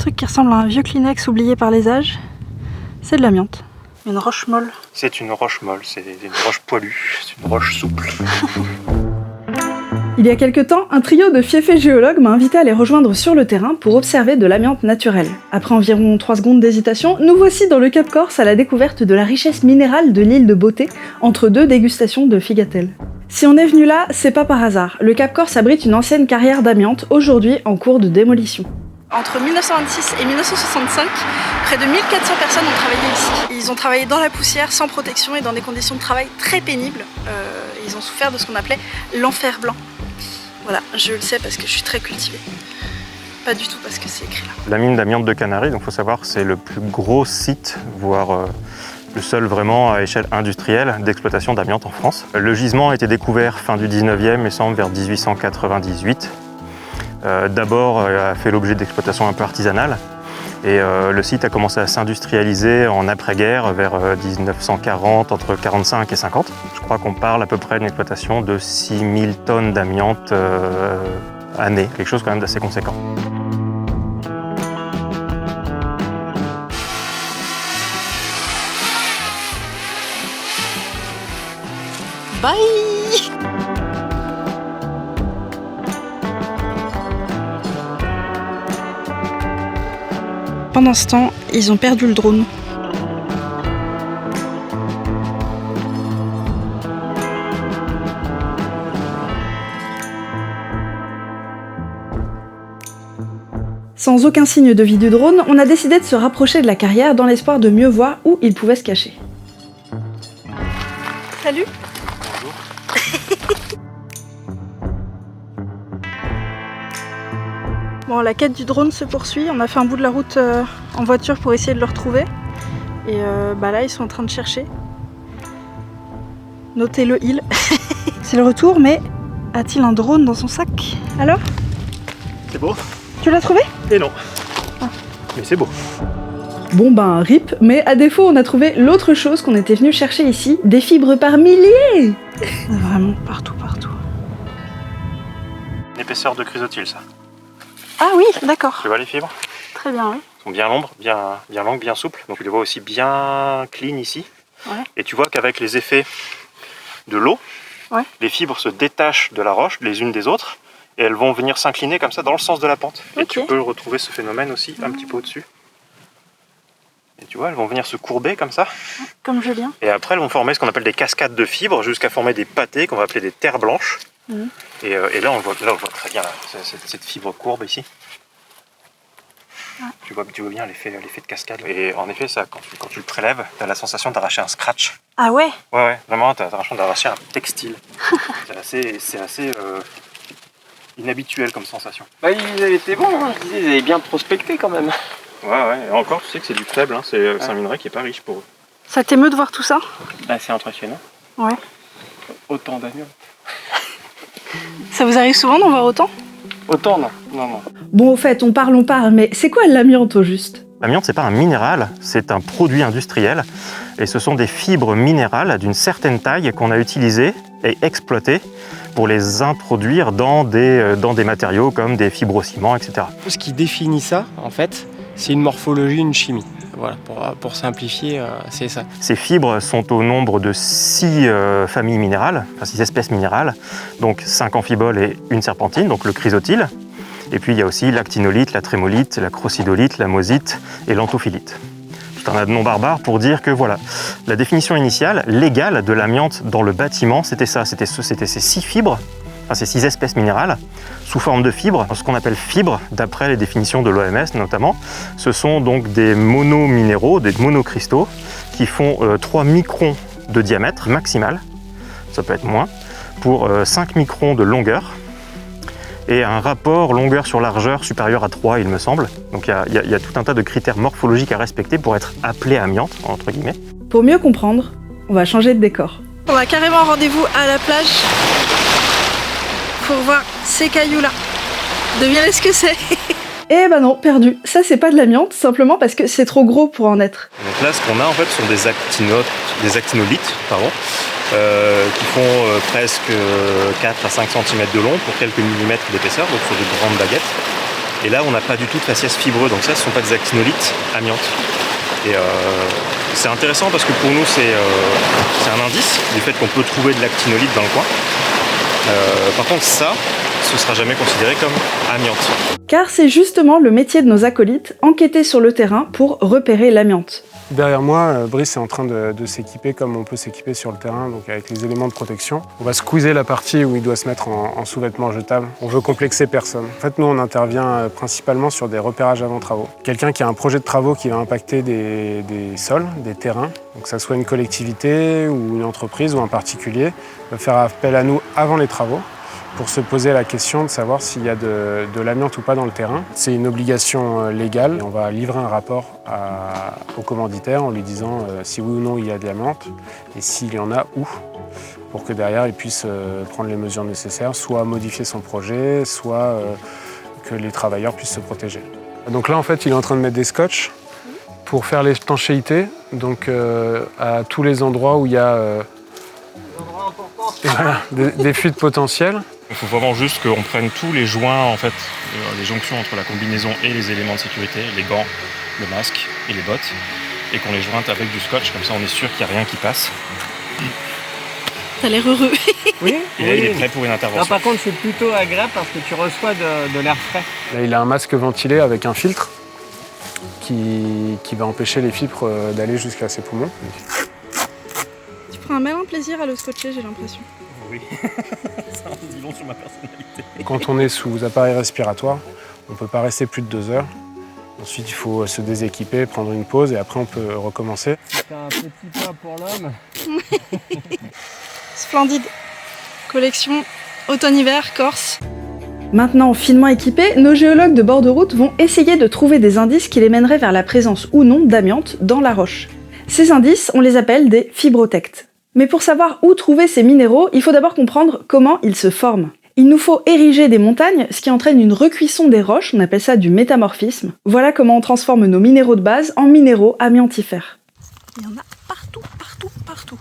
truc qui ressemble à un vieux Kleenex oublié par les âges. C'est de l'amiante. Une roche molle. C'est une roche molle, c'est une roche poilue, c'est une roche souple. Il y a quelque temps, un trio de fiefés géologues m'a invité à les rejoindre sur le terrain pour observer de l'amiante naturelle. Après environ 3 secondes d'hésitation, nous voici dans le Cap Corse à la découverte de la richesse minérale de l'île de Beauté, entre 2 dégustations de figatelle. Si on est venu là, c'est pas par hasard. Le Cap Corse abrite une ancienne carrière d'amiante, aujourd'hui en cours de démolition. Entre 1926 et 1965, près de 1400 personnes ont travaillé ici. Ils ont travaillé dans la poussière, sans protection et dans des conditions de travail très pénibles. Ils ont souffert de ce qu'on appelait l'enfer blanc. Voilà, je le sais parce que je suis très cultivée. Pas du tout parce que c'est écrit là. La mine d'amiante de Canaries, donc faut savoir, c'est le plus gros site, voire le seul vraiment à échelle industrielle d'exploitation d'amiante en France. Le gisement a été découvert fin du 19e et semble vers 1898. D'abord, a fait l'objet d'exploitations un peu artisanales. Et le site a commencé à s'industrialiser en après-guerre vers 1940, entre 45 et 50. Je crois qu'on parle à peu près d'une exploitation de 6000 tonnes d'amiante année, quelque chose quand même d'assez conséquent. Bye! Pendant ce temps, ils ont perdu le drone. Sans aucun signe de vie du drone, on a décidé de se rapprocher de la carrière dans l'espoir de mieux voir où il pouvait se cacher. Salut! Bonjour. Bon, la quête du drone se poursuit. On a fait un bout de la route en voiture pour essayer de le retrouver. Et là, ils sont en train de chercher. Notez le il. C'est le retour, mais a-t-il un drone dans son sac? Alors? C'est beau? Tu l'as trouvé? Et non. Ah. Mais c'est beau. Bon ben, rip, mais à défaut, on a trouvé l'autre chose qu'on était venu chercher ici, des fibres par milliers! Vraiment, partout, partout. L'épaisseur de chrysotile, ça. Ah oui, d'accord. Tu vois les fibres? Très bien, oui. Elles sont bien longues, bien souples. Donc tu les vois aussi bien clean ici. Ouais. Et tu vois qu'avec les effets de l'eau, ouais, les fibres se détachent de la roche les unes des autres et elles vont venir s'incliner comme ça dans le sens de la pente. Et okay, tu peux retrouver ce phénomène aussi un petit peu au-dessus. Et tu vois, elles vont venir se courber comme ça. Comme Julien. Et après, elles vont former ce qu'on appelle des cascades de fibres jusqu'à former des pâtés qu'on va appeler des terres blanches. Mmh. Et là, on le voit très bien, là, cette fibre courbe ici. Ouais. Tu vois bien l'effet de cascade. Et en effet, ça, quand tu le prélèves, tu as la sensation d'arracher un scratch. Ah ouais? Ouais, vraiment, tu as l'impression d'arracher un textile. C'est assez inhabituel comme sensation. Bah, ils avaient été bons, hein. Je disais, ils avaient bien prospecté quand même. Ouais, et encore, tu sais que c'est du faible, hein. C'est un minerai qui est pas riche pour eux. Ça t'émeut de voir tout ça? Bah, c'est impressionnant. Ouais. Autant d'amiante. Ça vous arrive souvent d'en voir autant? Autant, non. Bon, au fait, on parle, mais c'est quoi l'amiante au juste? L'amiante, c'est pas un minéral, c'est un produit industriel. Et ce sont des fibres minérales d'une certaine taille qu'on a utilisées et exploitées pour les introduire dans des matériaux comme des fibrociments, etc. Ce qui définit ça, en fait, c'est une morphologie, une chimie. Voilà, pour simplifier, c'est ça. Ces fibres sont au nombre de 6 familles minérales, enfin 6 espèces minérales, donc 5 amphiboles et une serpentine, donc le chrysotile. Et puis il y a aussi l'actinolite, la trémolite, la crocidolite, la mosite et l'anthophilite. Tout un nom barbare pour dire que voilà, la définition initiale, légale de l'amiante dans le bâtiment, c'était ça, c'était ces 6 fibres, enfin ces 6 espèces minérales, sous forme de fibres. Ce qu'on appelle fibres, d'après les définitions de l'OMS notamment, ce sont donc des monominéraux, des monocristaux, qui font 3 microns de diamètre maximal, ça peut être moins, pour 5 microns de longueur, et un rapport longueur sur largeur supérieur à 3, il me semble. Donc il y a tout un tas de critères morphologiques à respecter pour être appelé amiante, entre guillemets. Pour mieux comprendre, on va changer de décor. On a carrément rendez-vous à la plage pour voir ces cailloux-là. Devinez ce que c'est. Eh ben non, perdu. Ça, c'est pas de l'amiante, simplement parce que c'est trop gros pour en être. Donc là, ce qu'on a en fait sont des actinolites, qui font presque 4 à 5 cm de long pour quelques millimètres d'épaisseur, donc sur de grandes baguettes. Et là, on n'a pas du tout de faciès fibreux, donc ça, ce ne sont pas des actinolites amiantes. Et c'est intéressant parce que pour nous, c'est un indice du fait qu'on peut trouver de l'actinolite dans le coin. Par contre, ça, ce ne sera jamais considéré comme amiante. Car c'est justement le métier de nos acolytes, enquêter sur le terrain pour repérer l'amiante. Derrière moi, Brice est en train de s'équiper comme on peut s'équiper sur le terrain, donc avec les éléments de protection. On va squeezer la partie où il doit se mettre en sous-vêtements jetables. On veut complexer personne. En fait, nous, on intervient principalement sur des repérages avant travaux. Quelqu'un qui a un projet de travaux qui va impacter des sols, des terrains, donc que ça soit une collectivité ou une entreprise ou un particulier, va faire appel à nous avant les travaux, pour se poser la question de savoir s'il y a de l'amiante ou pas dans le terrain. C'est une obligation légale. On va livrer un rapport au commanditaire en lui disant si oui ou non il y a de l'amiante et s'il y en a où, pour que derrière il puisse prendre les mesures nécessaires, soit modifier son projet, soit que les travailleurs puissent se protéger. Donc là en fait il est en train de mettre des scotch pour faire l'étanchéité, donc à tous les endroits où il y a des fuites potentielles. Il faut vraiment juste qu'on prenne tous les joints, en fait, les jonctions entre la combinaison et les éléments de sécurité, les gants, le masque et les bottes, et qu'on les jointe avec du scotch, comme ça on est sûr qu'il n'y a rien qui passe. T'as l'air heureux. Oui. Et là il est prêt pour une intervention. Non, par contre, c'est plutôt agréable parce que tu reçois de l'air frais. Là, il a un masque ventilé avec un filtre qui va empêcher les fibres d'aller jusqu'à ses poumons. Tu prends un malin plaisir à le scotcher, j'ai l'impression. Oui, ça en dit long sur ma personnalité. Quand on est sous appareil respiratoire, on ne peut pas rester plus de 2 heures. Ensuite, il faut se déséquiper, prendre une pause et après on peut recommencer. C'est un petit pas pour l'homme. Splendide. Collection automne-hiver Corse. Maintenant finement équipés, nos géologues de bord de route vont essayer de trouver des indices qui les mèneraient vers la présence ou non d'amiante dans la roche. Ces indices, on les appelle des fibrotectes. Mais pour savoir où trouver ces minéraux, il faut d'abord comprendre comment ils se forment. Il nous faut ériger des montagnes, ce qui entraîne une recuisson des roches, on appelle ça du métamorphisme. Voilà comment on transforme nos minéraux de base en minéraux amiantifères. Il y en a partout, partout, partout.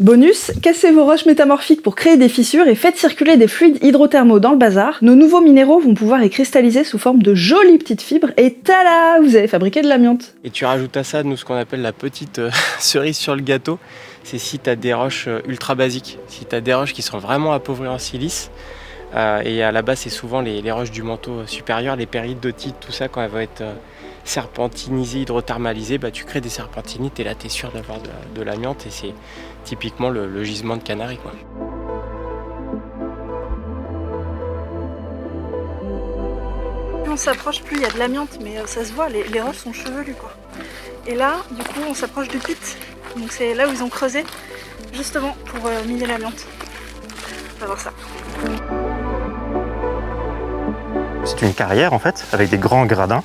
Bonus, cassez vos roches métamorphiques pour créer des fissures et faites circuler des fluides hydrothermaux dans le bazar. Nos nouveaux minéraux vont pouvoir y cristalliser sous forme de jolies petites fibres et tada, vous avez fabriqué de l'amiante. Et tu rajoutes à ça, nous, ce qu'on appelle la petite cerise sur le gâteau. C'est si tu as des roches ultra basiques, si tu as des roches qui sont vraiment appauvries en silice. Et à la base, c'est souvent les roches du manteau supérieur, les péridotites, tout ça, quand elles vont être serpentinisées, hydrothermalisées, bah, tu crées des serpentinites et là, tu es sûr d'avoir de l'amiante. Et c'est typiquement le gisement de Canaries, quoi. Plus on s'approche, plus il y a de l'amiante, mais ça se voit, les roches sont chevelues, quoi. Et là, du coup, on s'approche du pit. Donc c'est là où ils ont creusé, justement, pour miner l'amiante. On va voir ça. C'est une carrière, en fait, avec des grands gradins.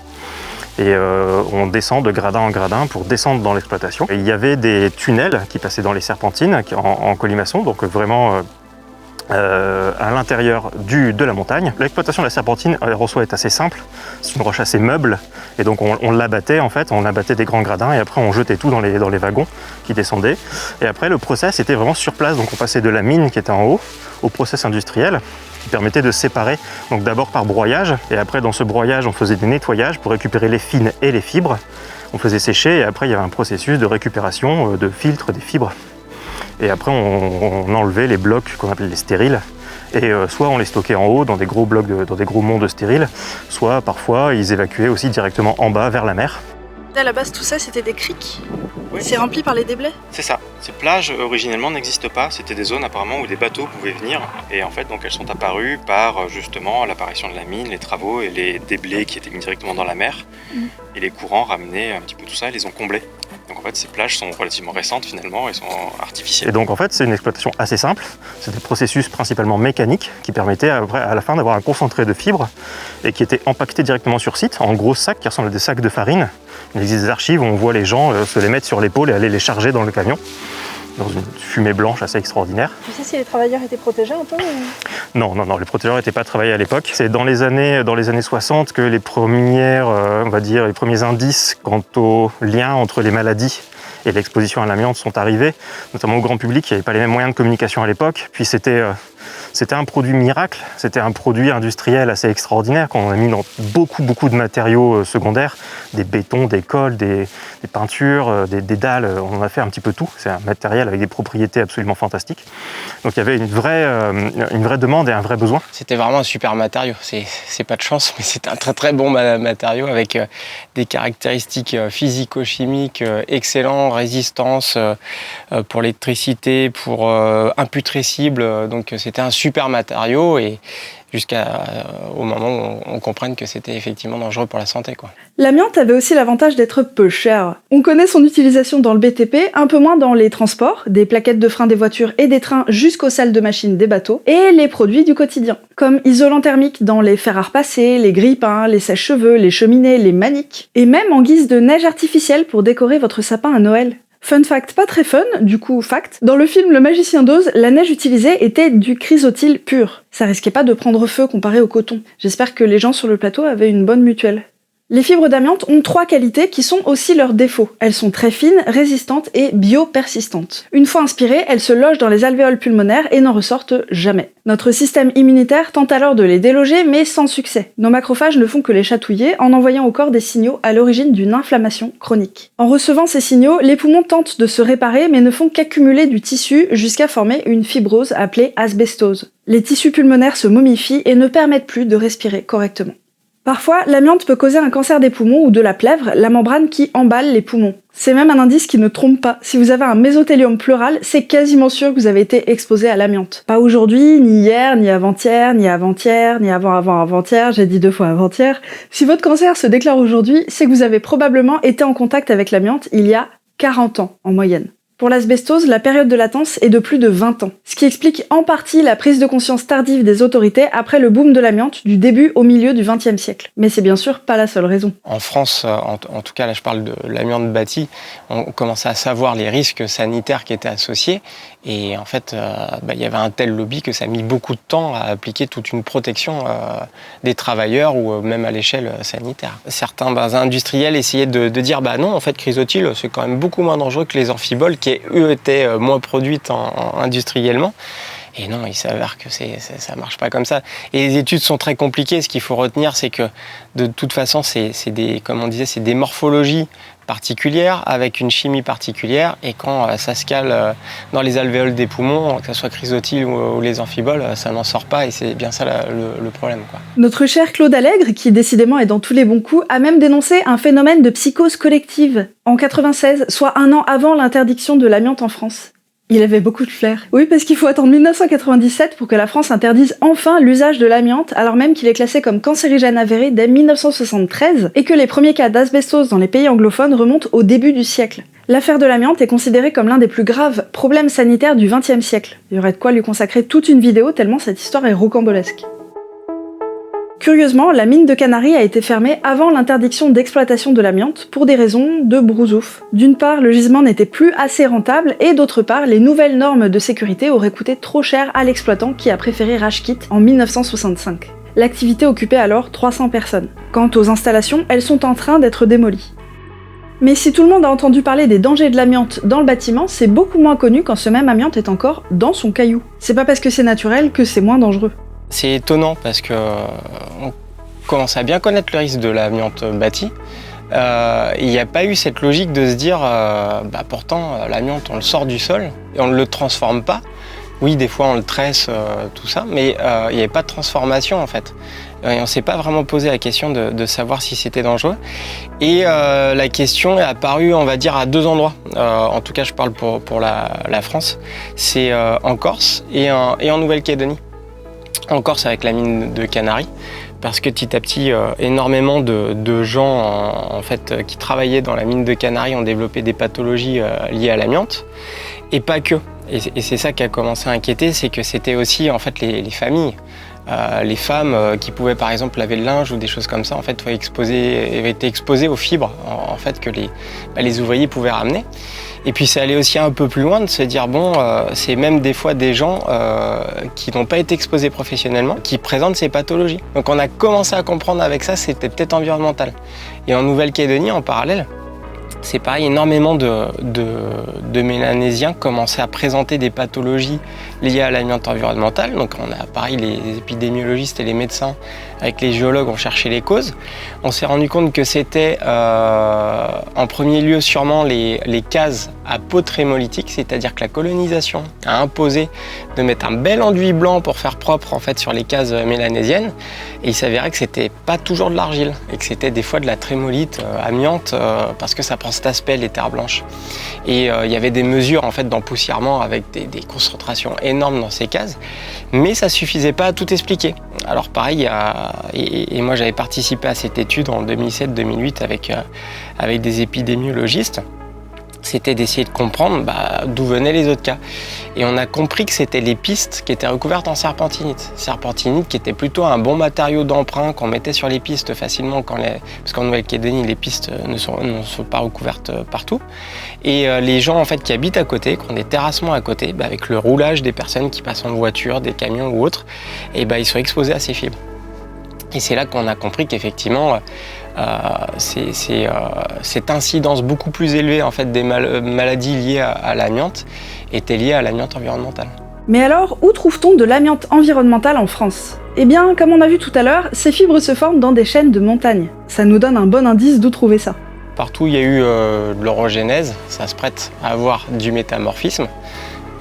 Et on descend de gradin en gradin pour descendre dans l'exploitation. Il y avait des tunnels qui passaient dans les serpentines en colimaçon, donc vraiment à l'intérieur de la montagne. L'exploitation de la serpentine en soi est assez simple. C'est une roche assez meuble. Et donc on l'abattait en fait, on abattait des grands gradins et après on jetait tout dans les wagons qui descendaient. Et après le process était vraiment sur place, donc on passait de la mine qui était en haut au process industriel qui permettait de séparer, donc d'abord par broyage, et après dans ce broyage on faisait des nettoyages pour récupérer les fines et les fibres. On faisait sécher et après il y avait un processus de récupération, de filtre des fibres. Et après on enlevait les blocs qu'on appelait les stériles. Et soit on les stockait en haut dans des gros blocs, dans des gros monts de stériles, soit parfois ils évacuaient aussi directement en bas vers la mer. À la base, tout ça, c'était des criques. Oui. C'est rempli par les déblais. C'est ça. Ces plages, originellement, n'existent pas. C'était des zones, apparemment, où des bateaux pouvaient venir. Et en fait, donc, elles sont apparues par, justement, l'apparition de la mine, les travaux et les déblais qui étaient mis directement dans la mer. Et les courants ramenaient un petit peu tout ça et les ont comblés. Donc, en fait, ces plages sont relativement récentes, finalement, et sont artificielles. Et donc, en fait, c'est une exploitation assez simple. C'est des processus principalement mécaniques qui permettaient, à la fin, d'avoir un concentré de fibres et qui étaient empaquetés directement sur site, en gros sacs qui ressemblent à des sacs de farine. Il existe des archives où on voit les gens se les mettre sur l'épaule et aller les charger dans le camion, dans une fumée blanche assez extraordinaire. Tu sais si les travailleurs étaient protégés un peu Non, les protégeurs n'étaient pas travaillés à l'époque. C'est dans les années 60 que les premiers indices quant au lien entre les maladies et l'exposition à l'amiante sont arrivés, notamment au grand public. Il n'y avait pas les mêmes moyens de communication à l'époque. Puis c'était C'était un produit miracle, c'était un produit industriel assez extraordinaire qu'on a mis dans beaucoup de matériaux secondaires, des bétons, des cols, des peintures, des dalles, on en a fait un petit peu tout. C'est un matériel avec des propriétés absolument fantastiques. Donc il y avait une vraie demande et un vrai besoin. C'était vraiment un super matériau, c'est pas de chance, mais c'est un très bon matériau avec des caractéristiques physico-chimiques excellentes, résistance pour l'électricité, pour imputrescible, donc c'était un super matériau et jusqu'au moment où on comprenne que c'était effectivement dangereux pour la santé, quoi. L'amiante avait aussi l'avantage d'être peu cher. On connaît son utilisation dans le BTP, un peu moins dans les transports, des plaquettes de frein des voitures et des trains jusqu'aux salles de machines des bateaux, et les produits du quotidien, comme isolant thermique dans les fers à repasser, les grille-pains, les sèche-cheveux, les cheminées, les maniques, et même en guise de neige artificielle pour décorer votre sapin à Noël. Fun fact, pas très fun, du coup fact, dans le film Le Magicien d'Oz, la neige utilisée était du chrysotile pur. Ça risquait pas de prendre feu comparé au coton. J'espère que les gens sur le plateau avaient une bonne mutuelle. Les fibres d'amiante ont 3 qualités qui sont aussi leurs défauts. Elles sont très fines, résistantes et biopersistantes. Une fois inspirées, elles se logent dans les alvéoles pulmonaires et n'en ressortent jamais. Notre système immunitaire tente alors de les déloger, mais sans succès. Nos macrophages ne font que les chatouiller en envoyant au corps des signaux à l'origine d'une inflammation chronique. En recevant ces signaux, les poumons tentent de se réparer mais ne font qu'accumuler du tissu jusqu'à former une fibrose appelée asbestose. Les tissus pulmonaires se momifient et ne permettent plus de respirer correctement. Parfois, l'amiante peut causer un cancer des poumons ou de la plèvre, la membrane qui emballe les poumons. C'est même un indice qui ne trompe pas. Si vous avez un mésothéliome pleural, c'est quasiment sûr que vous avez été exposé à l'amiante. Pas aujourd'hui, ni hier, ni avant-hier, ni avant-hier, ni avant-avant-avant-hier, j'ai dit 2 fois avant-hier. Si votre cancer se déclare aujourd'hui, c'est que vous avez probablement été en contact avec l'amiante il y a 40 ans en moyenne. Pour l'asbestose, la période de latence est de plus de 20 ans, ce qui explique en partie la prise de conscience tardive des autorités après le boom de l'amiante du début au milieu du XXe siècle. Mais c'est bien sûr pas la seule raison. En France, en tout cas là je parle de l'amiante bâtie, on commençait à savoir les risques sanitaires qui étaient associés et en fait il y avait un tel lobby que ça a mis beaucoup de temps à appliquer toute une protection des travailleurs ou même à l'échelle sanitaire. Certains industriels essayaient de dire non en fait chrysotile c'est quand même beaucoup moins dangereux que les amphiboles qui eux étaient moins produites industriellement. Et non, il s'avère que ça marche pas comme ça. Et les études sont très compliquées. Ce qu'il faut retenir, c'est que de toute façon, c'est des morphologies particulières avec une chimie particulière. Et quand ça se cale dans les alvéoles des poumons, que ce soit chrysotile ou les amphiboles, ça n'en sort pas. Et c'est bien ça le problème, quoi. Notre cher Claude Allègre, qui décidément est dans tous les bons coups, a même dénoncé un phénomène de psychose collective en 96, soit 1 an avant l'interdiction de l'amiante en France. Il avait beaucoup de flair. Oui, parce qu'il faut attendre 1997 pour que la France interdise enfin l'usage de l'amiante, alors même qu'il est classé comme cancérigène avéré dès 1973, et que les premiers cas d'asbestose dans les pays anglophones remontent au début du siècle. L'affaire de l'amiante est considérée comme l'un des plus graves problèmes sanitaires du XXe siècle. Il y aurait de quoi lui consacrer toute une vidéo tellement cette histoire est rocambolesque. Curieusement, la mine de Canaries a été fermée avant l'interdiction d'exploitation de l'amiante pour des raisons de brousouf. D'une part, le gisement n'était plus assez rentable et d'autre part, les nouvelles normes de sécurité auraient coûté trop cher à l'exploitant qui a préféré rage quit en 1965. L'activité occupait alors 300 personnes. Quant aux installations, elles sont en train d'être démolies. Mais si tout le monde a entendu parler des dangers de l'amiante dans le bâtiment, c'est beaucoup moins connu quand ce même amiante est encore dans son caillou. C'est pas parce que c'est naturel que c'est moins dangereux. C'est étonnant parce que on commence à bien connaître le risque de l'amiante bâtie. Il n'y a pas eu cette logique de se dire pourtant l'amiante on le sort du sol et on ne le transforme pas. Oui, des fois on le tresse, tout ça, mais il n'y avait pas de transformation en fait. Et on ne s'est pas vraiment posé la question de savoir si c'était dangereux. Et la question est apparue, on va dire, à 2 endroits. En tout cas, je parle pour la France. C'est en Corse et en Nouvelle-Calédonie. En Corse avec la mine de Canaries, parce que petit à petit, énormément de gens en fait, qui travaillaient dans la mine de Canaries ont développé des pathologies liées à l'amiante, et pas que. Et c'est ça qui a commencé à inquiéter, c'est que c'était aussi en fait, les familles. Les femmes qui pouvaient par exemple laver le linge ou des choses comme ça, en fait, avaient été exposées aux fibres en fait, que les ouvriers pouvaient ramener. Et puis c'est aller aussi un peu plus loin de se dire c'est même des fois des gens qui n'ont pas été exposés professionnellement qui présentent ces pathologies. Donc on a commencé à comprendre avec ça c'était peut-être environnemental. Et en Nouvelle-Calédonie en parallèle, C'est pareil, énormément de Mélanésiens commençaient à présenter des pathologies liées à l'amiante environnementale. Donc on a pareil, les épidémiologistes et les médecins, avec les géologues, ont cherché les causes. On s'est rendu compte que c'était en premier lieu sûrement les cases à peau trémolitique, c'est-à-dire que la colonisation a imposé de mettre un bel enduit blanc pour faire propre en fait sur les cases mélanésiennes. Et il s'avérait que c'était pas toujours de l'argile et que c'était des fois de la trémolite amiante parce que ça prend cet aspect, les terres blanches. Et il y avait des mesures en fait d'empoussièrement avec des concentrations énormes dans ces cases, mais ça suffisait pas à tout expliquer. Alors pareil, et moi j'avais participé à cette étude en 2007-2008 avec des épidémiologistes. C'était d'essayer de comprendre d'où venaient les autres cas. Et on a compris que c'était les pistes qui étaient recouvertes en serpentinite. Serpentinite qui était plutôt un bon matériau d'emprunt qu'on mettait sur les pistes facilement, parce qu'en Nouvelle-Calédonie, les pistes ne sont pas recouvertes partout. Et les gens en fait, qui habitent à côté, qui ont des terrassements à côté, avec le roulage des personnes qui passent en voiture, des camions ou autres, et ils sont exposés à ces fibres. Et c'est là qu'on a compris qu'effectivement, cette incidence beaucoup plus élevée en fait, des maladies liées à l'amiante était liée à l'amiante environnementale. Mais alors, où trouve-t-on de l'amiante environnementale en France ? Eh bien, comme on a vu tout à l'heure, ces fibres se forment dans des chaînes de montagnes. Ça nous donne un bon indice d'où trouver ça. Partout où il y a eu de l'orogénèse, ça se prête à avoir du métamorphisme.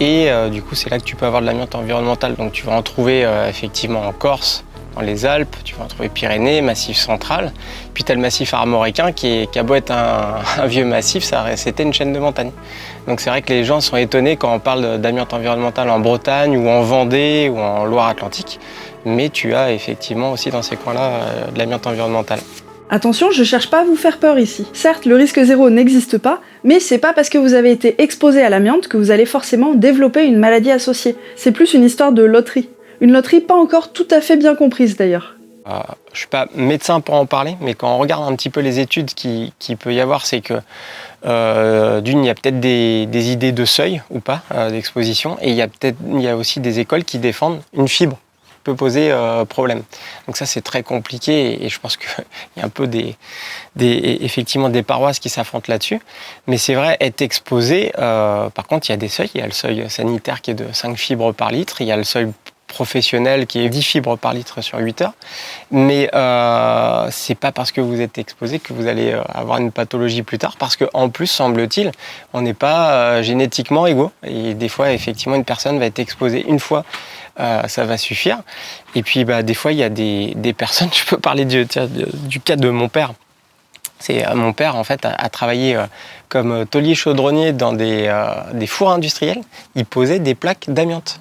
Et du coup, c'est là que tu peux avoir de l'amiante environnementale. Donc tu vas en trouver effectivement en Corse, dans les Alpes, tu vas en trouver Pyrénées, Massif central. Puis tu as le massif armoricain qui a beau être un vieux massif, c'était une chaîne de montagne. Donc c'est vrai que les gens sont étonnés quand on parle d'amiante environnementale en Bretagne ou en Vendée ou en Loire-Atlantique. Mais tu as effectivement aussi dans ces coins-là de l'amiante environnementale. Attention, je cherche pas à vous faire peur ici. Certes, le risque zéro n'existe pas, mais c'est pas parce que vous avez été exposé à l'amiante que vous allez forcément développer une maladie associée. C'est plus une histoire de loterie. Une loterie pas encore tout à fait bien comprise d'ailleurs. Je suis pas médecin pour en parler, mais quand on regarde un petit peu les études qu'il peut y avoir, c'est que d'une, il y a peut-être des idées de seuil ou pas d'exposition, et il y a aussi des écoles qui défendent une fibre peut poser problème. Donc ça c'est très compliqué et je pense qu'il y a un peu effectivement des paroisses qui s'affrontent là-dessus. Mais c'est vrai, être exposé, par contre il y a des seuils, il y a le seuil sanitaire qui est de 5 fibres par litre, il y a le seuil professionnel qui est 10 fibres par litre sur 8 heures. Mais c'est pas parce que vous êtes exposé que vous allez avoir une pathologie plus tard, parce qu'en plus, semble-t-il, on n'est pas génétiquement égaux. Et des fois, effectivement, une personne va être exposée une fois, ça va suffire. Et puis, des fois, il y a des personnes, je peux parler du cas de mon père. Mon père, en fait, a travaillé comme taulier chaudronnier dans des fours industriels. Il posait des plaques d'amiante.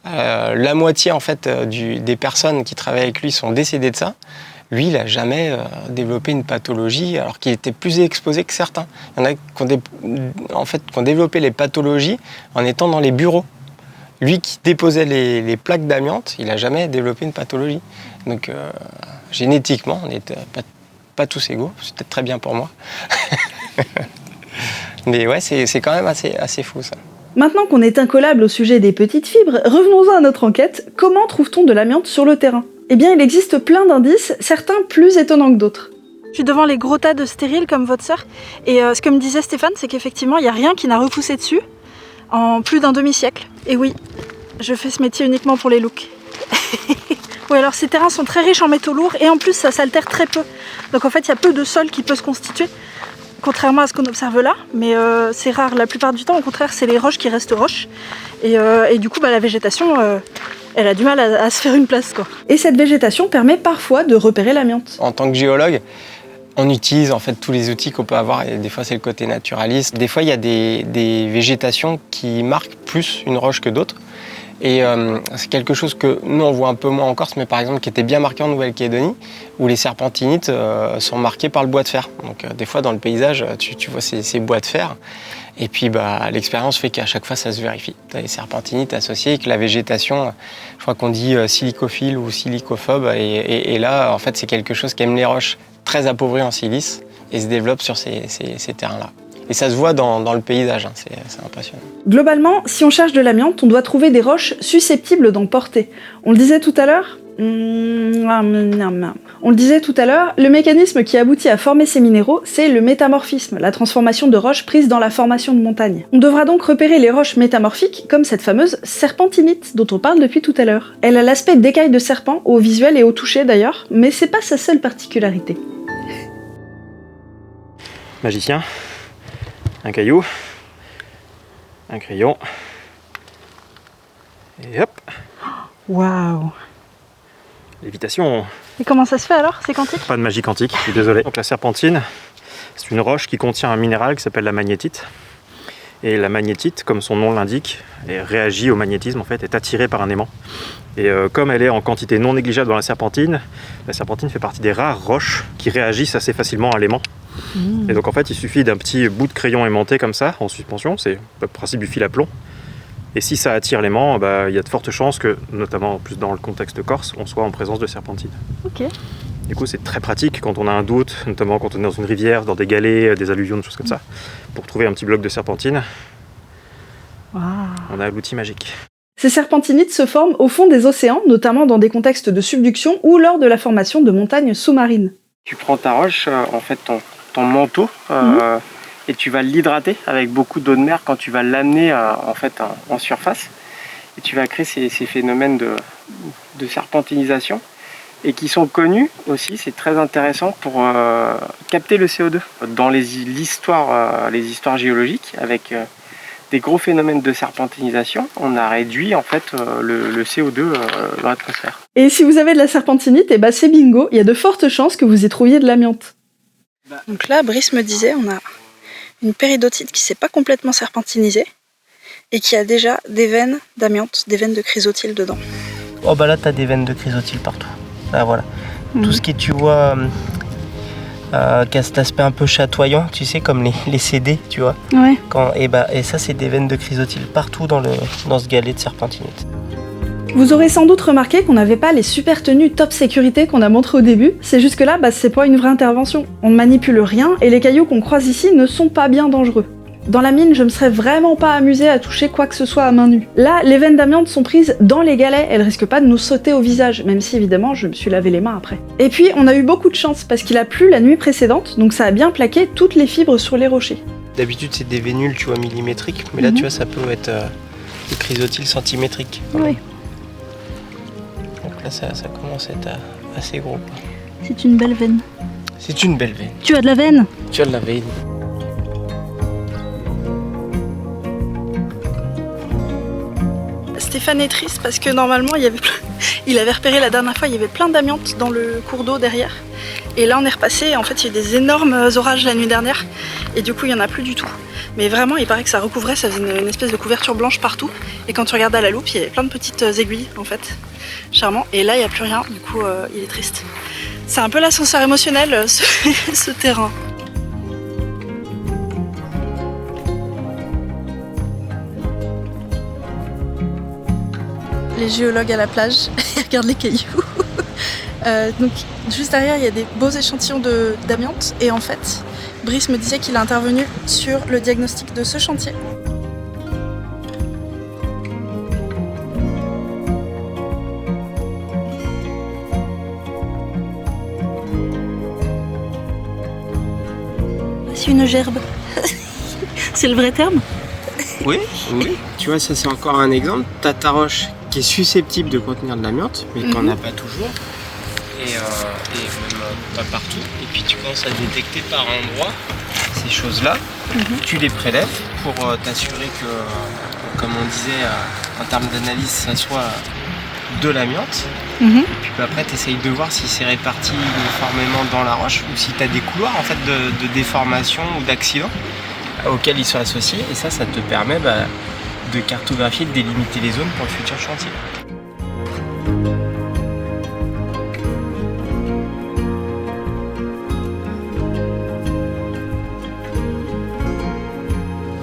La moitié en fait des personnes qui travaillent avec lui sont décédées de ça. Lui, il n'a jamais développé une pathologie alors qu'il était plus exposé que certains. Il y en a qui ont développé les pathologies en étant dans les bureaux. Lui qui déposait les plaques d'amiante, il n'a jamais développé une pathologie. Donc génétiquement, on n'est pas tous égaux. C'est peut-être très bien pour moi. Mais ouais, c'est quand même assez fou ça. Maintenant qu'on est incollable au sujet des petites fibres, revenons-en à notre enquête. Comment trouve-t-on de l'amiante sur le terrain ? Eh bien, il existe plein d'indices, certains plus étonnants que d'autres. Je suis devant les gros tas de stériles comme votre sœur, et ce que me disait Stéphane, c'est qu'effectivement, il n'y a rien qui n'a repoussé dessus en plus d'un demi-siècle. Et oui, je fais ce métier uniquement pour les looks. Oui, alors ces terrains sont très riches en métaux lourds, et en plus, ça s'altère très peu. Donc en fait, il y a peu de sol qui peut se constituer. Contrairement à ce qu'on observe là, mais c'est rare. La plupart du temps, au contraire, c'est les roches qui restent roches. Et du coup, la végétation, elle a du mal à se faire une place, quoi. Et cette végétation permet parfois de repérer l'amiante. En tant que géologue, on utilise en fait tous les outils qu'on peut avoir. Et des fois, c'est le côté naturaliste. Des fois, il y a des végétations qui marquent plus une roche que d'autres. Et c'est quelque chose que nous, on voit un peu moins en Corse, mais par exemple, qui était bien marqué en Nouvelle-Calédonie, où les serpentinites sont marquées par le bois de fer. Donc des fois, dans le paysage, tu vois ces bois de fer. Et puis l'expérience fait qu'à chaque fois, ça se vérifie. Tu as les serpentinites associées, que la végétation, je crois qu'on dit silicophile ou silicophobe. Et là, en fait, c'est quelque chose qui aime les roches très appauvries en silice et se développe sur ces terrains-là. Et ça se voit dans le paysage, c'est impressionnant. Globalement, si on cherche de l'amiante, on doit trouver des roches susceptibles d'en porter. On le disait tout à l'heure, On le disait tout à l'heure, le mécanisme qui aboutit à former ces minéraux, c'est le métamorphisme, la transformation de roches prises dans la formation de montagnes. On devra donc repérer les roches métamorphiques comme cette fameuse serpentinite dont on parle depuis tout à l'heure. Elle a l'aspect d'écailles de serpent, au visuel et au toucher d'ailleurs, mais c'est pas sa seule particularité. Magicien, un caillou, un crayon, et hop, Waouh! lévitation. Et comment ça se fait alors? C'est quantique? Pas de magie quantique, je suis désolé. Donc la serpentine, c'est une roche qui contient un minéral qui s'appelle la magnétite. Et la magnétite, comme son nom l'indique, réagit au magnétisme en fait, est attirée par un aimant. Et comme elle est en quantité non négligeable dans la serpentine fait partie des rares roches qui réagissent assez facilement à l'aimant. Et donc en fait, il suffit d'un petit bout de crayon aimanté comme ça, en suspension, c'est le principe du fil à plomb. Et si ça attire l'aimant, il y a de fortes chances que, notamment en plus dans le contexte corse, on soit en présence de serpentine. Ok. Du coup, c'est très pratique quand on a un doute, notamment quand on est dans une rivière, dans des galets, des alluvions, des choses comme ça. Pour trouver un petit bloc de serpentine, Wow. on a l'outil magique. Ces serpentinites se forment au fond des océans, notamment dans des contextes de subduction ou lors de la formation de montagnes sous-marines. Tu prends ta roche, en fait ton manteau, et tu vas l'hydrater avec beaucoup d'eau de mer quand tu vas l'amener en surface. Et tu vas créer ces phénomènes de serpentinisation et qui sont connus aussi, c'est très intéressant pour capter le CO2. Dans les histoires géologiques, avec des gros phénomènes de serpentinisation, on a réduit en fait le CO2 dans l'atmosphère. Et si vous avez de la serpentinite, c'est bingo, il y a de fortes chances que vous y trouviez de l'amiante. Donc là, Brice me disait, on a une péridotite qui s'est pas complètement serpentinisée et qui a déjà des veines d'amiante, des veines de chrysotile dedans. Oh bah là t'as des veines de chrysotile partout. Là voilà. Tout ce qui tu vois qui a cet aspect un peu chatoyant, tu sais, comme les CD, tu vois. Ouais. Et ça c'est des veines de chrysotile partout dans ce galet de serpentinite. Vous aurez sans doute remarqué qu'on n'avait pas les super tenues top sécurité qu'on a montré au début, c'est juste que là, c'est pas une vraie intervention. On ne manipule rien et les cailloux qu'on croise ici ne sont pas bien dangereux. Dans la mine, je me serais vraiment pas amusée à toucher quoi que ce soit à main nue. Là, les veines d'amiante sont prises dans les galets, elles risquent pas de nous sauter au visage, même si évidemment je me suis lavé les mains après. Et puis, on a eu beaucoup de chance parce qu'il a plu la nuit précédente, donc ça a bien plaqué toutes les fibres sur les rochers. D'habitude c'est des vénules, tu vois, millimétriques, mais là tu vois ça peut être des chrysotiles centimétriques. Oui. Donc là ça commence à être assez gros. C'est une belle veine. C'est une belle veine. Tu as de la veine? Tu as de la veine. Stéphane est triste parce que normalement il avait repéré la dernière fois, il y avait plein d'amiante dans le cours d'eau derrière. Et là on est repassé et en fait il y a eu des énormes orages la nuit dernière et du coup il n'y en a plus du tout. Mais vraiment il paraît que ça recouvrait, ça faisait une espèce de couverture blanche partout. Et quand tu regardes à la loupe, il y avait plein de petites aiguilles en fait. Charmant. Et là il n'y a plus rien, du coup il est triste. C'est un peu l'ascenseur émotionnel ce terrain. Les géologues à la plage, ils regardent les cailloux. Donc juste derrière il y a des beaux échantillons d'amiante et en fait Brice me disait qu'il est intervenu sur le diagnostic de ce chantier. C'est une gerbe. C'est le vrai terme? Oui. Tu vois, ça c'est encore un exemple. T'as ta roche qui est susceptible de contenir de l'amiante, mais qu'on n'a pas toujours. Et même pas partout. Et puis tu commences à détecter par endroits ces choses-là. Tu les prélèves pour t'assurer que, comme on disait, en termes d'analyse, ça soit de l'amiante. Et puis après, tu essayes de voir si c'est réparti uniformément dans la roche ou si tu as des couloirs en fait, de déformation ou d'accident auxquels ils sont associés. Et ça te permet de cartographier, de délimiter les zones pour le futur chantier.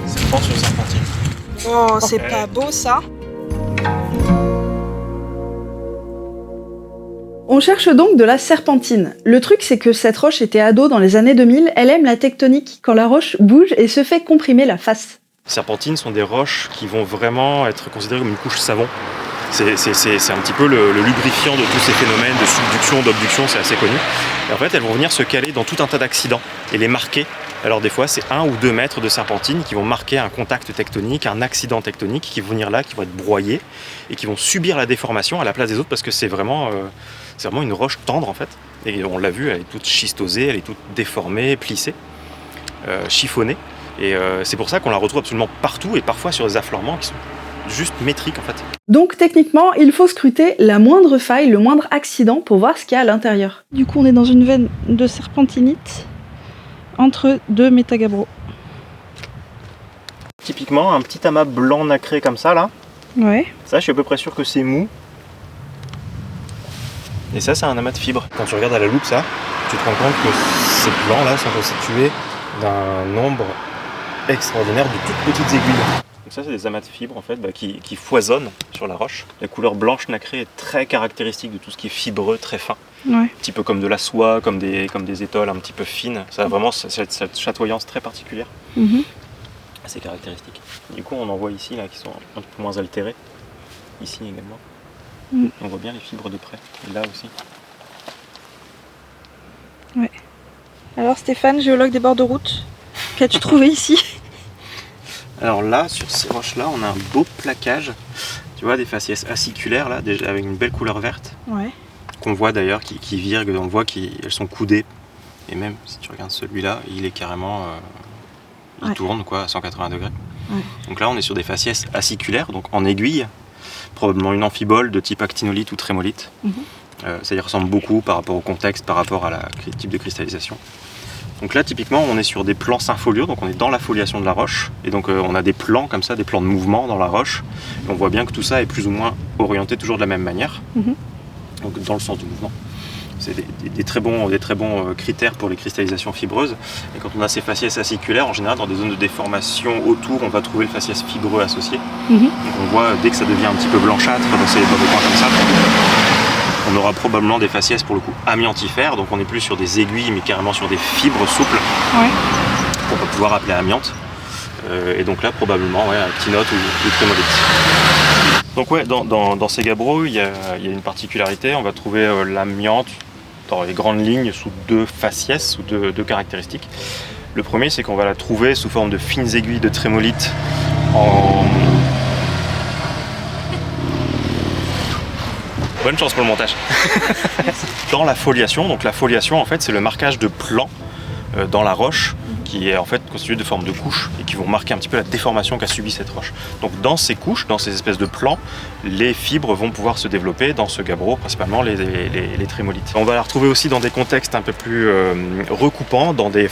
C'est fort sur serpentine. Oh, c'est pas beau ça. On cherche donc de la serpentine. Le truc, c'est que cette roche était ado dans les années 2000, elle aime la tectonique, quand la roche bouge et se fait comprimer la face. Les serpentines sont des roches qui vont vraiment être considérées comme une couche savon. C'est un petit peu le lubrifiant de tous ces phénomènes de subduction, d'obduction, c'est assez connu. Et en fait, elles vont venir se caler dans tout un tas d'accidents et les marquer. Alors des fois, c'est 1 ou 2 mètres de serpentine qui vont marquer un contact tectonique, un accident tectonique, qui vont venir là, qui vont être broyés et qui vont subir la déformation à la place des autres parce que c'est vraiment une roche tendre en fait. Et on l'a vu, elle est toute schistosée, elle est toute déformée, plissée, chiffonnée. Et c'est pour ça qu'on la retrouve absolument partout et parfois sur des affleurements qui sont juste métriques en fait. Donc techniquement, il faut scruter la moindre faille, le moindre accident pour voir ce qu'il y a à l'intérieur. Du coup, on est dans une veine de serpentinite entre 2 métagabbros. Typiquement, un petit amas blanc nacré comme ça là, Ouais. ça je suis à peu près sûr que c'est mou. Et ça c'est un amas de fibres. Quand tu regardes à la loupe ça, tu te rends compte que ces blancs là sont constitués d'un nombre extraordinaire de toutes petites aiguilles. Donc ça c'est des amas de fibres en fait qui foisonnent sur la roche. La couleur blanche nacrée est très caractéristique de tout ce qui est fibreux, très fin. Ouais. Un petit peu comme de la soie, comme des étoiles un petit peu fines. Ça a vraiment cette chatoyance très particulière. Assez caractéristique. Du coup on en voit ici là qui sont un peu moins altérés. Ici également. On voit bien les fibres de près. Et là aussi. Ouais. Alors Stéphane, géologue des bords de route, qu'as-tu trouvé ici? Alors là, sur ces roches-là, on a un beau plaquage. Tu vois, des faciès aciculaires là, déjà avec une belle couleur verte. Ouais. Qu'on voit d'ailleurs, qui virguent, on voit qu'elles sont coudées. Et même si tu regardes celui-là, il est carrément... il tourne quoi, à 180 degrés. Ouais. Donc là, on est sur des faciès aciculaires, donc en aiguille. Probablement une amphibole de type actinolite ou trémolite. Ça y ressemble beaucoup par rapport au contexte, par rapport à la type de cristallisation. Donc là, typiquement, on est sur des plans syncfoliaux, donc on est dans la foliation de la roche. Et donc on a des plans comme ça, des plans de mouvement dans la roche. Et on voit bien que tout ça est plus ou moins orienté toujours de la même manière. Donc dans le sens du mouvement. C'est des très bons critères pour les cristallisations fibreuses. Et quand on a ces faciès aciculaires, en général, dans des zones de déformation autour, on va trouver le faciès fibreux associé. Donc on voit, dès que ça devient un petit peu blanchâtre dans des coins comme ça, on aura probablement des faciès pour le coup amiantifères. Donc on n'est plus sur des aiguilles, mais carrément sur des fibres souples qu'on va pouvoir appeler amiante. Et donc là, probablement, actinote ou trémolite. Donc ouais, dans ces gabbros, il y a une particularité. On va trouver l'amiante dans les grandes lignes sous 2 faciès, sous deux caractéristiques. Le premier, c'est qu'on va la trouver sous forme de fines aiguilles de trémolite en... Bonne chance pour le montage. Dans la foliation, donc la foliation en fait c'est le marquage de plans dans la roche qui est en fait constitué de formes de couches et qui vont marquer un petit peu la déformation qu'a subie cette roche. Donc dans ces couches, dans ces espèces de plans, les fibres vont pouvoir se développer dans ce gabbro, principalement les trémolites. On va la retrouver aussi dans des contextes un peu plus recoupants, dans des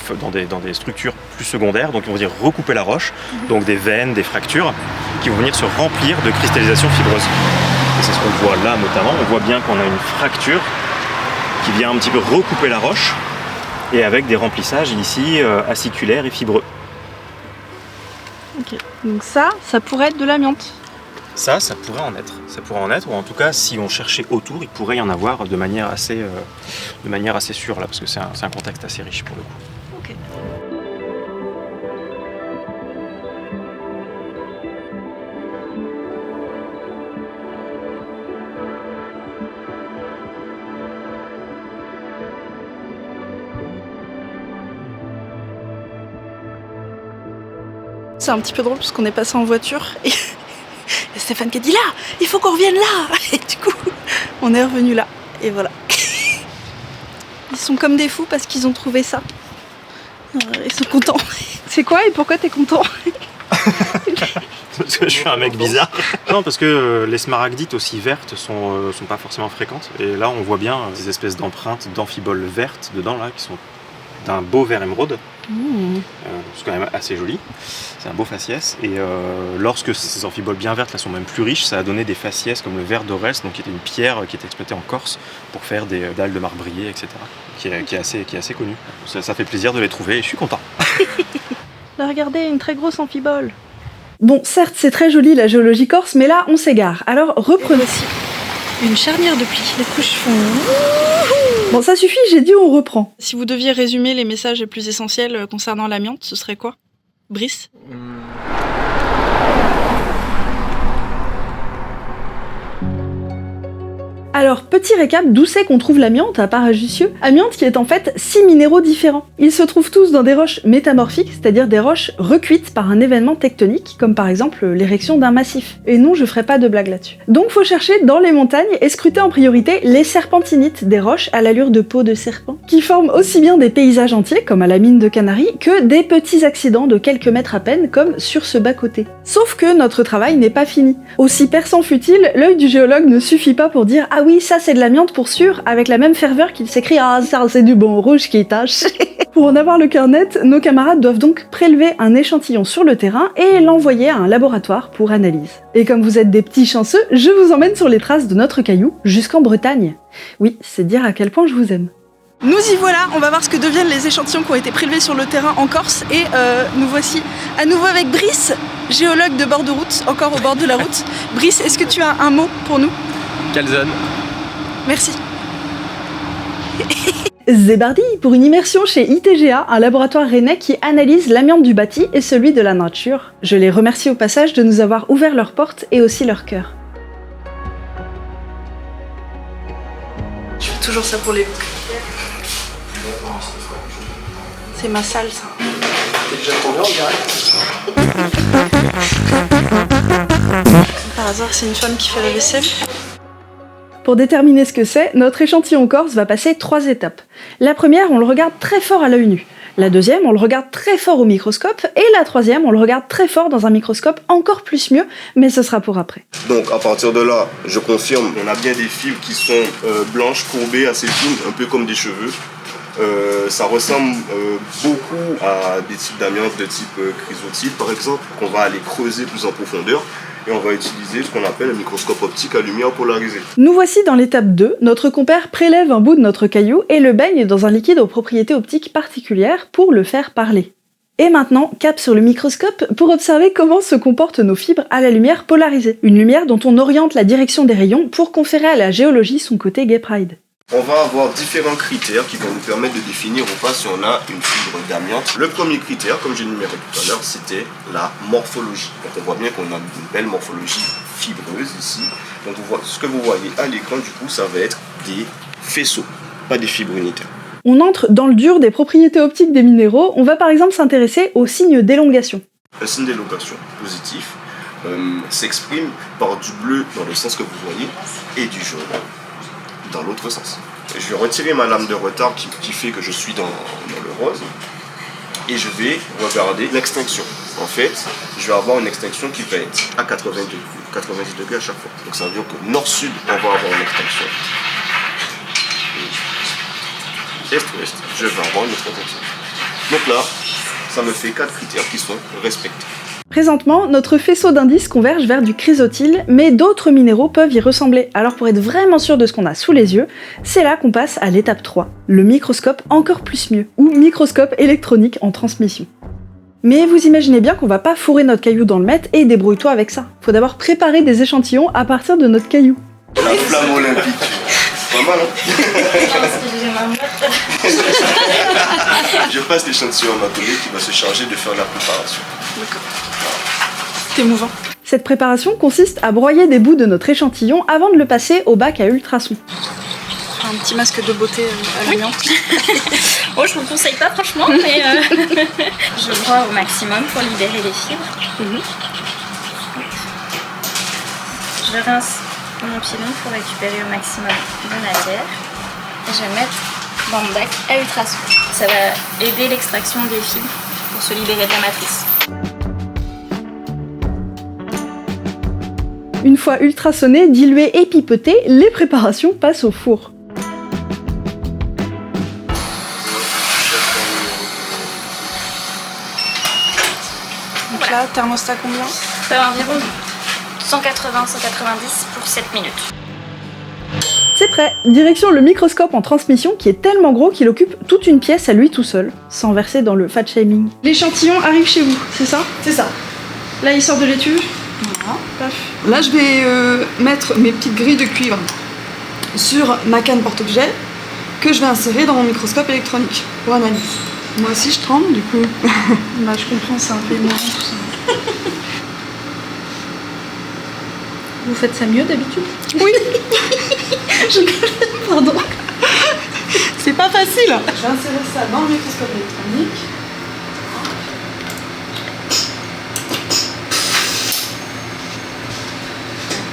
structures plus secondaires, donc on va dire recouper la roche, donc des veines, des fractures, qui vont venir se remplir de cristallisation fibreuse. Et c'est ce qu'on voit là notamment, on voit bien qu'on a une fracture qui vient un petit peu recouper la roche, et avec des remplissages ici aciculaires et fibreux. Ok, donc ça pourrait être de l'amiante. Ça pourrait en être. Ça pourrait en être, ou en tout cas, si on cherchait autour, il pourrait y en avoir de manière assez sûre, là, parce que c'est un contexte assez riche pour le coup. Ok. C'est un petit peu drôle parce qu'on est passé en voiture et Stéphane qui a dit là, il faut qu'on revienne là. Et du coup, on est revenu là. Et voilà. Ils sont comme des fous parce qu'ils ont trouvé ça. Ils sont contents. C'est quoi et pourquoi t'es content? Parce que je suis un mec bizarre. Non, parce que les smaragdites aussi vertes sont pas forcément fréquentes. Et là, on voit bien des espèces d'empreintes d'amphiboles vertes dedans, là, qui sont d'un beau vert émeraude. C'est quand même assez joli. C'est un beau faciès. Et lorsque ces amphiboles bien vertes là, sont même plus riches, ça a donné des faciès comme le verre d'Aurès, donc qui était une pierre qui était exploitée en Corse pour faire des dalles de marbrier, etc. Qui est assez connu. Ça fait plaisir de les trouver et je suis content. Là, regardez, une très grosse amphibole. Bon, certes, c'est très joli la géologie corse, mais là, on s'égare. Alors, reprenons. Une charnière de plis. Les couches font... Bon, ça suffit, j'ai dit on reprend. Si vous deviez résumer les messages les plus essentiels concernant l'amiante, ce serait quoi? Brice? Alors, petit récap, d'où c'est qu'on trouve l'amiante à part à Jussieu? Amiante qui est en fait 6 minéraux différents. Ils se trouvent tous dans des roches métamorphiques, c'est-à-dire des roches recuites par un événement tectonique, comme par exemple l'érection d'un massif. Et non, je ferai pas de blague là-dessus. Donc faut chercher dans les montagnes et scruter en priorité les serpentinites, des roches à l'allure de peau de serpent, qui forment aussi bien des paysages entiers, comme à la mine de Canaries, que des petits accidents de quelques mètres à peine, comme sur ce bas-côté. Sauf que notre travail n'est pas fini. Aussi perçant fut-il, l'œil du géologue ne suffit pas pour dire « Ah oui, ça c'est de l'amiante pour sûr », avec la même ferveur qu'il s'écrit « Ah ça c'est du bon rouge qui tâche ». Pour en avoir le cœur net, nos camarades doivent donc prélever un échantillon sur le terrain et l'envoyer à un laboratoire pour analyse. Et comme vous êtes des petits chanceux, je vous emmène sur les traces de notre caillou jusqu'en Bretagne. Oui, c'est dire à quel point je vous aime. Nous y voilà, on va voir ce que deviennent les échantillons qui ont été prélevés sur le terrain en Corse et nous voici à nouveau avec Brice, géologue de bord de route, encore au bord de la route. Brice, est-ce que tu as un mot pour nous? Calzone. Merci. Zébardi pour une immersion chez ITGA, un laboratoire rennais qui analyse l'amiante du bâti et celui de la nature. Je les remercie au passage de nous avoir ouvert leurs portes et aussi leur cœur. Je fais toujours ça pour les looks. C'est ma salle, ça. T'es déjà tombé en direct? Par hasard, c'est une femme qui fait la vaisselle. Pour déterminer ce que c'est, notre échantillon corse va passer 3 étapes. La première, on le regarde très fort à l'œil nu. La deuxième, on le regarde très fort au microscope. Et la troisième, on le regarde très fort dans un microscope encore plus mieux, mais ce sera pour après. Donc à partir de là, je confirme, on a bien des fibres qui sont blanches, courbées, assez fines, un peu comme des cheveux. Ça ressemble beaucoup à des types d'amiante de type chrysotile par exemple, qu'on va aller creuser plus en profondeur et on va utiliser ce qu'on appelle un microscope optique à lumière polarisée. Nous voici dans l'étape 2, notre compère prélève un bout de notre caillou et le baigne dans un liquide aux propriétés optiques particulières pour le faire parler. Et maintenant, cap sur le microscope pour observer comment se comportent nos fibres à la lumière polarisée. Une lumière dont on oriente la direction des rayons pour conférer à la géologie son côté gay pride. On va avoir différents critères qui vont nous permettre de définir ou pas si on a une fibre d'amiante. Le premier critère, comme j'ai énuméré tout à l'heure, c'était la morphologie. Donc on voit bien qu'on a une belle morphologie fibreuse ici. Donc ce que vous voyez à l'écran, du coup, ça va être des faisceaux, pas des fibres unitaires. On entre dans le dur des propriétés optiques des minéraux, on va par exemple s'intéresser au signe d'élongation. Un signe d'élongation positif s'exprime par du bleu dans le sens que vous voyez et du jaune dans l'autre sens. Et je vais retirer ma lame de retard qui fait que je suis dans le rose et je vais regarder l'extinction. En fait, je vais avoir une extinction qui va être à 90 degrés à chaque fois. Donc ça veut dire que nord-sud, on va avoir une extinction. Est-ouest, je vais avoir une autre extinction. Donc là, ça me fait 4 critères qui sont respectés. Présentement, notre faisceau d'indices converge vers du chrysotile, mais d'autres minéraux peuvent y ressembler. Alors pour être vraiment sûr de ce qu'on a sous les yeux, c'est là qu'on passe à l'étape 3, le microscope encore plus mieux, ou microscope électronique en transmission. Mais vous imaginez bien qu'on va pas fourrer notre caillou dans le mètre et débrouille-toi avec ça. Faut d'abord préparer des échantillons à partir de notre caillou. La flamme olympique. Pas mal, hein? Je passe l'échantillon à ma collègue qui va se charger de faire la préparation. D'accord. C'est émouvant. Cette préparation consiste à broyer des bouts de notre échantillon avant de le passer au bac à ultrasons. Un petit masque de beauté à l'amiante. Oh, je vous conseille pas franchement, mais je broie au maximum pour libérer les fibres. Je rince mon pilon pour récupérer au maximum de matière. Et je vais mettre dans le bac à ultrasons. Ça va aider l'extraction des fibres pour se libérer de la matrice. Une fois ultrasonnées, diluées et pipetées, les préparations passent au four. Donc là, thermostat combien? Environ 180-190 pour 7 minutes. C'est prêt, direction le microscope en transmission qui est tellement gros qu'il occupe toute une pièce à lui tout seul, sans verser dans le fat shaming. L'échantillon arrive chez vous, c'est ça? C'est ça. Là, il sort de l'étui. Voilà. Paf. Là, je vais mettre mes petites grilles de cuivre sur ma canne porte-objet que je vais insérer dans mon microscope électronique pour analyse. Moi aussi, je tremble, du coup. Bah, je comprends, c'est un peu émouvant tout ça. Vous faites ça mieux d'habitude? Oui. Pardon. C'est pas facile. Je vais insérer ça dans le microscope électronique.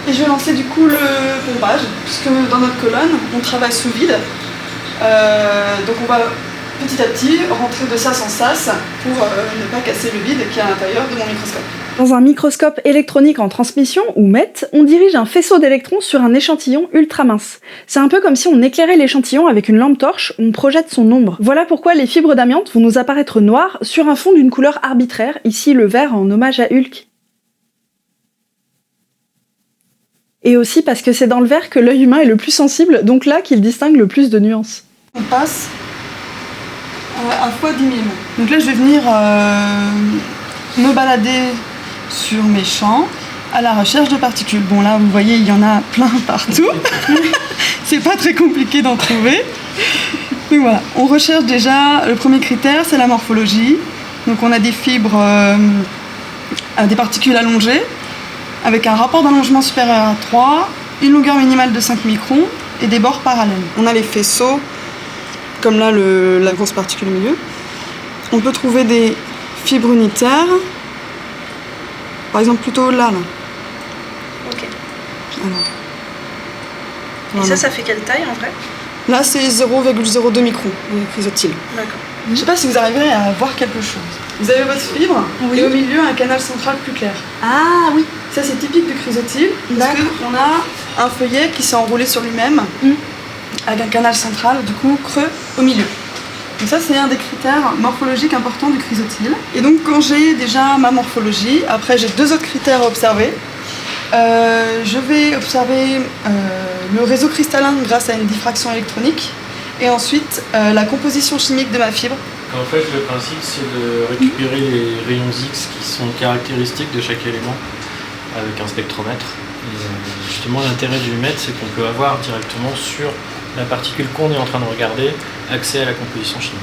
Et je vais lancer du coup le pompage, puisque dans notre colonne, on travaille sous vide. Donc on va petit à petit rentrer de sas en sas pour ne pas casser le vide qui est à l'intérieur de mon microscope. Dans un microscope électronique en transmission, ou MET, on dirige un faisceau d'électrons sur un échantillon ultra mince. C'est un peu comme si on éclairait l'échantillon avec une lampe torche, on projette son ombre. Voilà pourquoi les fibres d'amiante vont nous apparaître noires sur un fond d'une couleur arbitraire, ici le vert en hommage à Hulk. Et aussi parce que c'est dans le vert que l'œil humain est le plus sensible, donc là qu'il distingue le plus de nuances. On passe à x10 000. Donc là je vais venir me balader sur mes champs à la recherche de particules. Bon là vous voyez il y en a plein partout. C'est pas très compliqué d'en trouver. Donc voilà, on recherche déjà, le premier critère c'est la morphologie. Donc on a des fibres, des particules allongées, avec un rapport d'allongement supérieur à 3, une longueur minimale de 5 microns et des bords parallèles. On a les faisceaux, comme là la grosse particule au milieu. On peut trouver des fibres unitaires, par exemple plutôt là. Ok. Alors, Et voilà. ça fait quelle taille en vrai? Là c'est 0,02 microns, le chrysotile. D'accord. Je ne sais pas si vous arriverez à voir quelque chose. Vous avez votre fibre et au milieu un canal central plus clair. Ah oui. Ça c'est typique du chrysotile parce qu'on a un feuillet qui s'est enroulé sur lui-même avec un canal central du coup creux au milieu. Donc ça c'est un des critères morphologiques importants du chrysotile. Et donc quand j'ai déjà ma morphologie, après j'ai deux autres critères à observer. Je vais observer le réseau cristallin grâce à une diffraction électronique et ensuite la composition chimique de ma fibre. En fait, le principe, c'est de récupérer les rayons X qui sont caractéristiques de chaque élément avec un spectromètre. Et justement, l'intérêt du MET, c'est qu'on peut avoir directement sur la particule qu'on est en train de regarder accès à la composition chimique.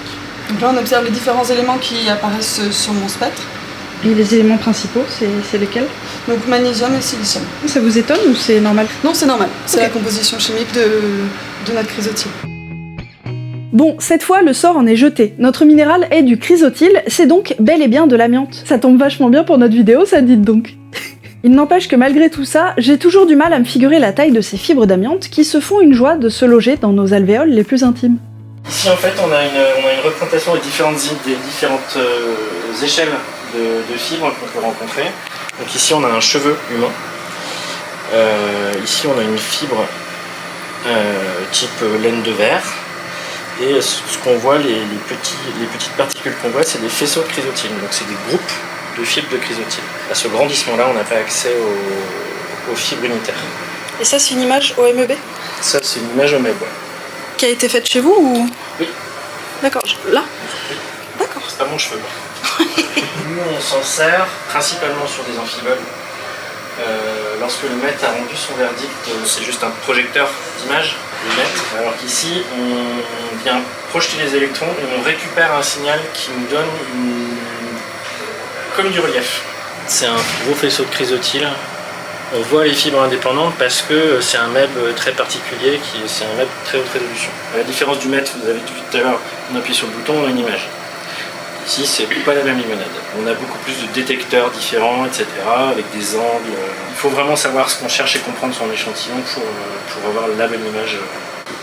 Donc là, on observe les différents éléments qui apparaissent sur mon spectre. Et les éléments principaux, c'est lesquels? Donc magnésium et silicium. Ça vous étonne ou c'est normal? Non, c'est normal. C'est Ok. la composition chimique de notre chrysotile. Bon, cette fois, le sort en est jeté. Notre minéral est du chrysotile, c'est donc bel et bien de l'amiante. Ça tombe vachement bien pour notre vidéo, ça dites donc. Il n'empêche que malgré tout ça, j'ai toujours du mal à me figurer la taille de ces fibres d'amiante qui se font une joie de se loger dans nos alvéoles les plus intimes. Ici, en fait, on a une représentation des différentes échelles de fibres qu'on peut rencontrer. Donc ici, on a un cheveu humain. Ici, on a une fibre type laine de verre. Et ce qu'on voit, les petites particules qu'on voit, c'est des faisceaux de chrysotile. Donc c'est des groupes de fibres de chrysotile. À ce grandissement-là, on n'a pas accès aux fibres unitaires. Et ça c'est une image OMEB Ça, c'est une image OMEB. Ouais. qui a été faite chez vous ou? Oui. D'accord, là? D'accord. C'est pas mon cheveu. Nous, on s'en sert principalement sur des amphiboles. Lorsque le MET a rendu son verdict, c'est juste un projecteur d'image, le MET. Alors qu'ici, on vient projeter les électrons et on récupère un signal qui nous donne comme du relief. C'est un gros faisceau de chrysotile. On voit les fibres indépendantes parce que c'est un MEB très particulier, c'est un MEB très haute résolution. À la différence du MET, vous avez vu tout à l'heure, on appuie sur le bouton, on a une image. Ici, c'est pas la même limonade. On a beaucoup plus de détecteurs différents, etc., avec des angles. Il faut vraiment savoir ce qu'on cherche et comprendre son échantillon pour avoir la bonne image.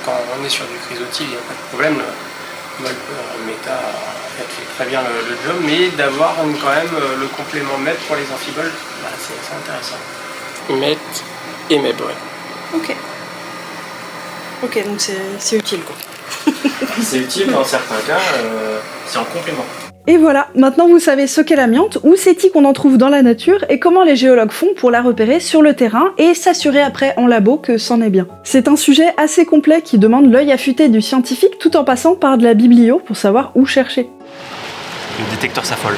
Quand on est sur du chrysotile, il n'y a pas de problème. Meta fait très bien le job, mais d'avoir quand même le complément MET pour les amphiboles, c'est intéressant. MET et MEB, ouais. Ok. Ok, donc c'est utile quoi. C'est utile dans certains cas, c'est en complément. Et voilà, maintenant vous savez ce qu'est l'amiante, où c'est-il qu'on en trouve dans la nature et comment les géologues font pour la repérer sur le terrain et s'assurer après en labo que c'en est bien. C'est un sujet assez complet qui demande l'œil affûté du scientifique tout en passant par de la biblio pour savoir où chercher. Le détecteur s'affole.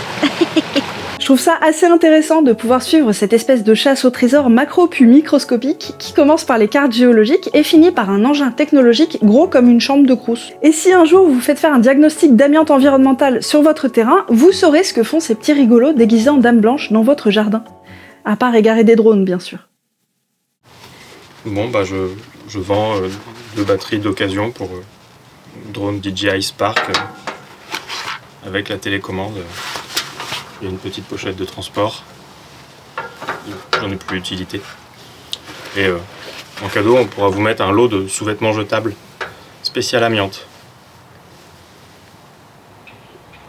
Je trouve ça assez intéressant de pouvoir suivre cette espèce de chasse au trésor macro puis microscopique qui commence par les cartes géologiques et finit par un engin technologique gros comme une chambre de Crous. Et si un jour vous faites faire un diagnostic d'amiante environnementale sur votre terrain, vous saurez ce que font ces petits rigolos déguisés en dames blanches dans votre jardin. À part égarer des drones, bien sûr. Bon, bah je vends 2 batteries d'occasion pour drone DJI Spark avec la télécommande et une petite pochette de transport. J'en ai plus d'utilité. Et en cadeau, on pourra vous mettre un lot de sous-vêtements jetables spécial amiante.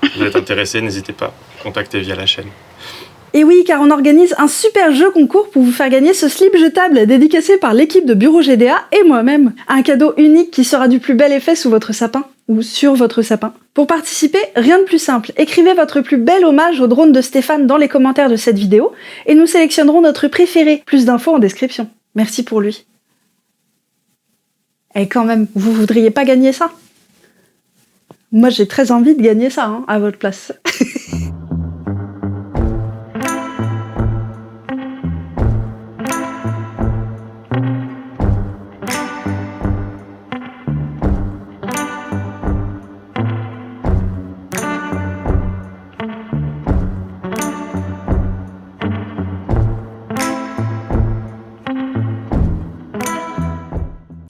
Si vous êtes intéressé, n'hésitez pas, contactez via la chaîne. Et oui, car on organise un super jeu concours pour vous faire gagner ce slip jetable dédicacé par l'équipe de Bureau GDA et moi-même. Un cadeau unique qui sera du plus bel effet sous votre sapin, ou sur votre sapin. Pour participer, rien de plus simple. Écrivez votre plus bel hommage au drone de Stéphane dans les commentaires de cette vidéo et nous sélectionnerons notre préféré. Plus d'infos en description. Merci pour lui. Et quand même, vous voudriez pas gagner ça ? Moi, j'ai très envie de gagner ça, à votre place.